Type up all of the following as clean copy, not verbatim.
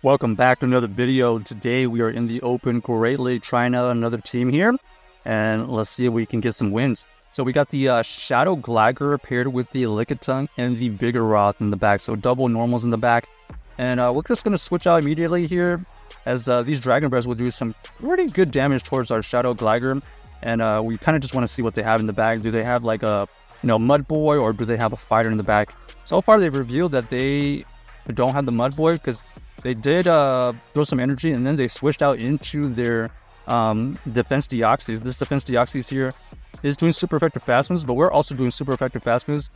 Welcome back to another video. Today we are in the open greatly trying out another team here, and let's see if we can get some wins. So we got the Shadow Gligar paired with the Lickitung and the Vigoroth in the back, so double normals in the back. And we're just going to switch out immediately here, as these Dragon Breaths will do some pretty good damage towards our Shadow Gligar. And we kind of just want to see what they have in the bag. Do they have like a Mud Boy, or do they have a fighter in the back? So far they've revealed that they don't have the Mud Boy, because they did throw some energy and then they switched out into their Defense Deoxys. This Defense Deoxys here is doing super effective fast moves, but we're also doing super effective fast moves.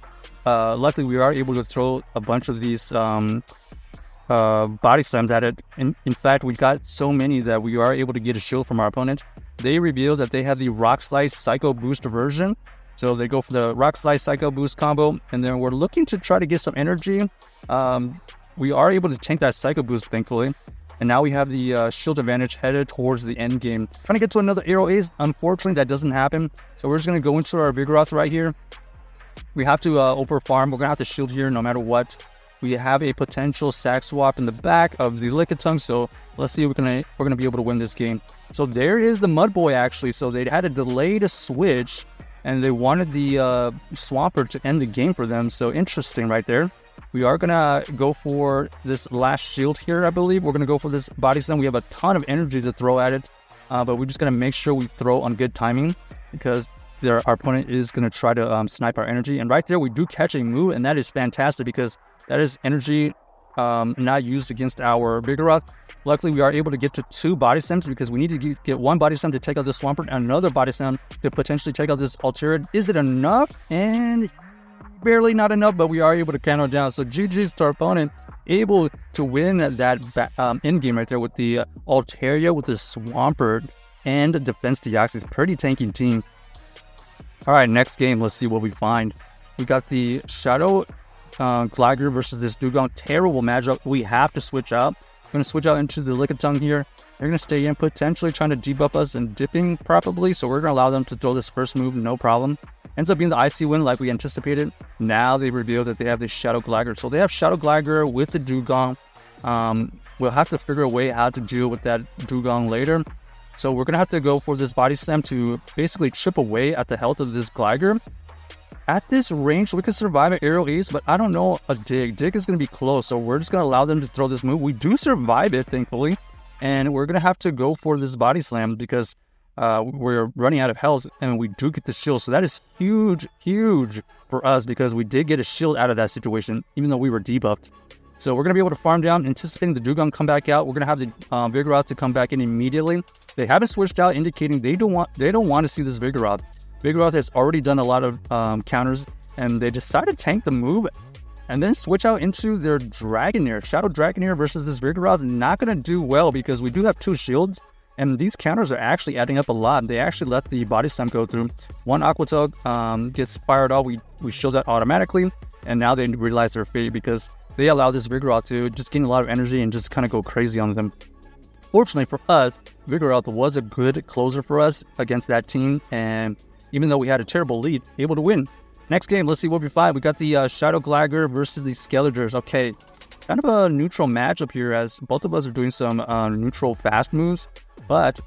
Luckily we are able to throw a bunch of these body slams at it. In fact, we got so many that we are able to get a shield from our opponent. They revealed that they have the Rock Slide Psycho Boost version. So they go for the Rock Slide Psycho Boost combo, and then we're looking to try to get some energy. We are able to tank that Psycho Boost, thankfully. And now we have the shield advantage headed towards the end game. Trying to get to another Aero Ace. Unfortunately, that doesn't happen. So we're just going to go into our Vigoroth right here. We have to over farm. We're going to have to shield here no matter what. We have a potential sack swap in the back of the Lickitung. So let's see if we're gonna be able to win this game. So there is the Mud Boy, actually. So they had a delayed switch, and they wanted the Swampert to end the game for them. So interesting right there. We are going to go for this last shield here, I believe. We're going to go for this Body Slam. We have a ton of energy to throw at it, but we're just going to make sure we throw on good timing, because our opponent is going to try to snipe our energy. And right there, we do catch a move, and that is fantastic, because that is energy not used against our Vigoroth. Luckily, we are able to get to 2 Body Slams, because we need to get 1 Body Slam to take out this Swampert and another Body Slam to potentially take out this Altered. Is it enough? And barely not enough, but we are able to count it down. So GG's to our opponent, able to win that end game right there with the Altaria, with the Swampert, and the Defense Deoxys. Pretty tanky team. All right, next game, let's see what we find. We got the Shadow Gligar versus this Dugong. Terrible matchup. We have to switch out. I'm going to switch out into the Lickitung here. They're going to stay in, potentially trying to debuff us and dipping probably. So we're going to allow them to throw this first move, no problem. Ends up being the IC win like we anticipated. Now they reveal that they have the Shadow Gligar. So they have Shadow Gligar with the Dugong. We'll have to figure a way how to deal with that Dugong later. So we're going to have to go for this Body Slam to basically chip away at the health of this Gligar. At this range, we can survive an Aero Ace, but I don't know a Dig. Dig is going to be close, so we're just going to allow them to throw this move. We do survive it, thankfully. And we're going to have to go for this Body Slam, because we're running out of health, and we do get the shield. So that is huge, huge for us, because we did get a shield out of that situation, even though we were debuffed. So we're going to be able to farm down, anticipating the Dugong come back out. We're going to have the Vigoroth to come back in immediately. They haven't switched out, indicating they don't want to see this Vigoroth. Vigoroth has already done a lot of counters, and they decided to tank the move and then switch out into their Dragonair. Shadow Dragonair versus this Vigoroth, not going to do well, because we do have 2 shields. And these counters are actually adding up a lot. They actually let the Body Slam go through. 1 Aqua Tug gets fired off. We shield that automatically. And now they realize their fate, because they allow this Vigoroth to just gain a lot of energy and just kind of go crazy on them. Fortunately for us, Vigoroth was a good closer for us against that team. And even though we had a terrible lead, able to win. Next game, let's see what we find. We got the Shadow Gligar versus the Skeletors. Okay, kind of a neutral matchup here, as both of us are doing some neutral fast moves. But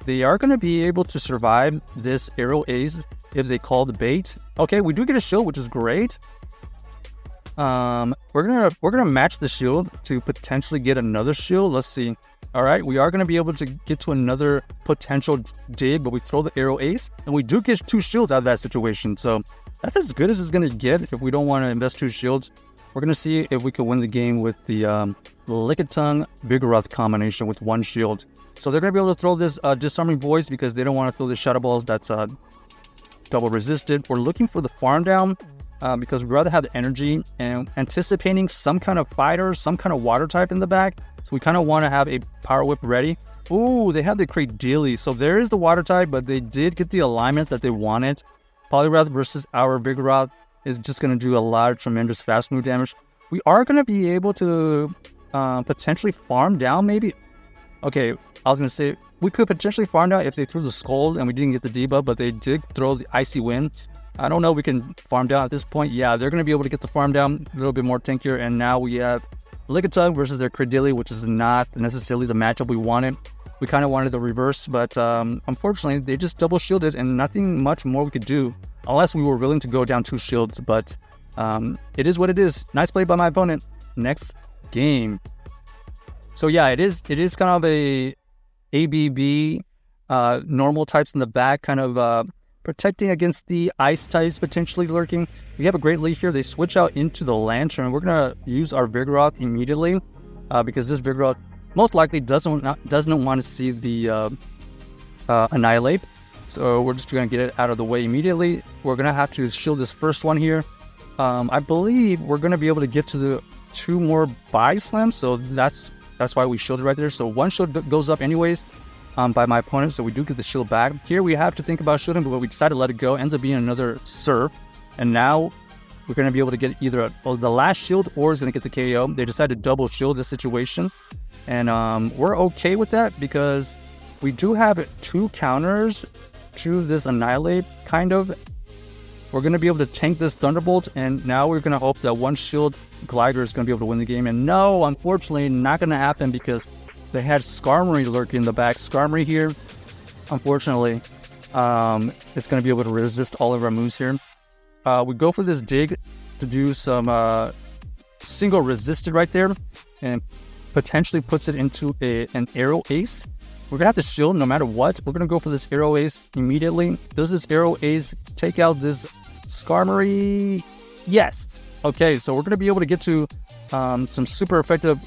they are going to be able to survive this Aero Ace if they call the bait. Okay, we do get a shield, which is great. We're gonna match the shield to potentially get another shield. Let's see. All right, we are going to be able to get to another potential dig, but we throw the Aero Ace, and we do get 2 shields out of that situation. So that's as good as it's going to get if we don't want to invest 2 shields. We're going to see if we can win the game with the Lickitung Vigoroth combination with 1 shield. So they're going to be able to throw this Disarming Voice, because they don't want to throw the Shadow Balls that's double resisted. We're looking for the farm down, because we'd rather have the energy, and anticipating some kind of fighter, some kind of water type in the back. So we kind of want to have a Power Whip ready. Ooh, they have the Cradily. So there is the water type, but they did get the alignment that they wanted. Poliwrath versus our Vigoroth is just going to do a lot of tremendous fast move damage. We are going to be able to potentially farm down, maybe. Okay, I was going to say, we could potentially farm down if they threw the Scold and we didn't get the debuff, but they did throw the Icy Wind. I don't know if we can farm down at this point. Yeah, they're going to be able to get the farm down a little bit more tankier, and now we have Lickitung versus their Credilli, which is not necessarily the matchup we wanted. We kind of wanted the reverse, but unfortunately, they just double shielded and nothing much more we could do unless we were willing to go down 2 shields. But it is what it is. Nice play by my opponent. Next game. So yeah, it is kind of a ABB normal types in the back, kind of protecting against the ice types potentially lurking. We have a great lead here. They switch out into the Lantern. We're gonna use our Vigoroth immediately because this Vigoroth most likely doesn't want to see the Annihilape. So we're just gonna get it out of the way immediately. We're gonna have to shield this first one here. I believe we're gonna be able to get to the 2 more body slams, so that's why we shielded right there. So 1 shield goes up anyways by my opponent, so we do get the shield back. Here we have to think about shielding, but we decided to let it go. Ends up being another Surf, and now we're going to be able to get either the last shield or is going to get the KO. They decided to double shield this situation, and we're okay with that because we do have 2 counters to this Annihilape, kind of. We're going to be able to tank this Thunderbolt, and now we're going to hope that 1 shield Gligar is going to be able to win the game. And no, unfortunately, not going to happen because they had Skarmory lurking in the back. Skarmory here, unfortunately, is going to be able to resist all of our moves here. We go for this dig to do some single resisted right there, and potentially puts it into an Arrow Ace. We're going to have to shield no matter what. We're going to go for this Arrow Ace immediately. Does this Arrow Ace take out this Skarmory? Yes. Okay, so we're going to be able to get to some super effective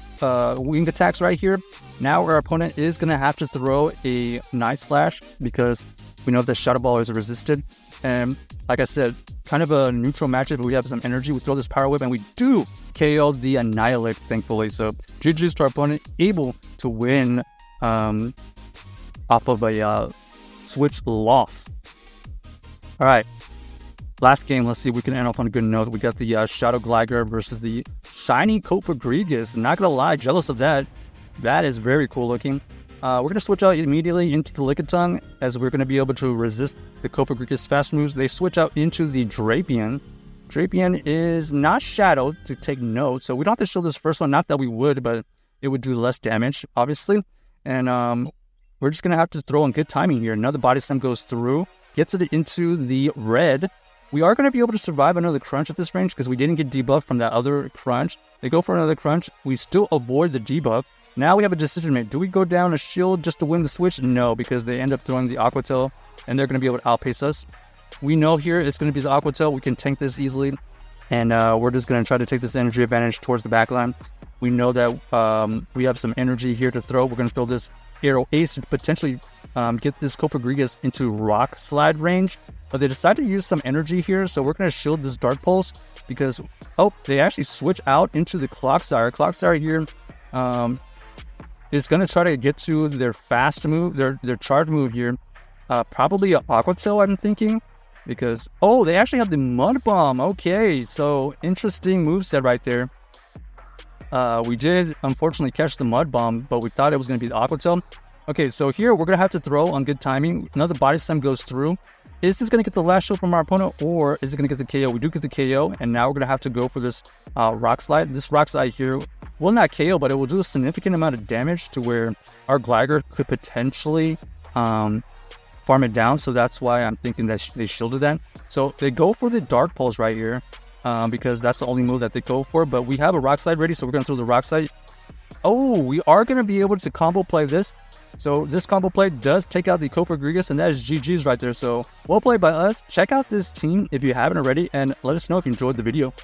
wing attacks right here. Now our opponent is going to have to throw a Night Slash because we know that Shadow Ball is resisted. And like I said, kind of a neutral matchup. We have some energy. We throw this Power Whip and we do KO the Annihilape, thankfully. So GG's to our opponent, able to win off of a switch loss. All right. Last game, let's see if we can end off on a good note. We got the Shadow Gligar versus the Shiny Vigoroth. Not gonna lie, jealous of that. That is very cool looking. We're gonna switch out immediately into the Lickitung as we're gonna be able to resist the Vigoroth's fast moves. They switch out into the Drapion. Drapion is not shadowed, to take note, so we don't have to shield this first one. Not that we would, but it would do less damage, obviously. And we're just gonna have to throw in good timing here. Another Body Slam goes through, gets it into the red. We are going to be able to survive another crunch at this range because we didn't get debuffed from that other crunch. They go for another crunch. We still avoid the debuff. Now we have a decision to make. Do we go down a shield just to win the switch? No, because they end up throwing the Aqua Tail and they're going to be able to outpace us. We know here it's going to be the Aqua Tail. We can tank this easily. And we're just going to try to take this energy advantage towards the backline. We know that we have some energy here to throw. We're going to throw this Arrow Ace to potentially get this Vigoroth into Rock Slide range. But they decided to use some energy here, so we're going to shield this Dark Pulse because, oh, they actually switch out into the Clocksire. Clocksire here is going to try to get to their fast move, their charge move here. Probably an Aqua Tail, I'm thinking, because, oh, they actually have the Mud Bomb. Okay, so interesting moveset right there. We did, unfortunately, catch the Mud Bomb, but we thought it was going to be the Aqua Tail. Okay, so here we're going to have to throw on good timing. Another Body Slam goes through. Is this going to get the last shield from our opponent, or is it going to get the KO? We do get the KO, and now we're going to have to go for this Rock Slide. This Rock Slide here will not KO, but it will do a significant amount of damage to where our Gligar could potentially farm it down. So that's why I'm thinking that they shielded that. So they go for the Dark Pulse right here because that's the only move that they go for. But we have a Rock Slide ready, so we're going to throw the Rock Slide. Oh, we are going to be able to combo play this. So this combo play does take out the Vigoroth, and that is GG's right there. So well played by us. Check out this team if you haven't already, and let us know if you enjoyed the video.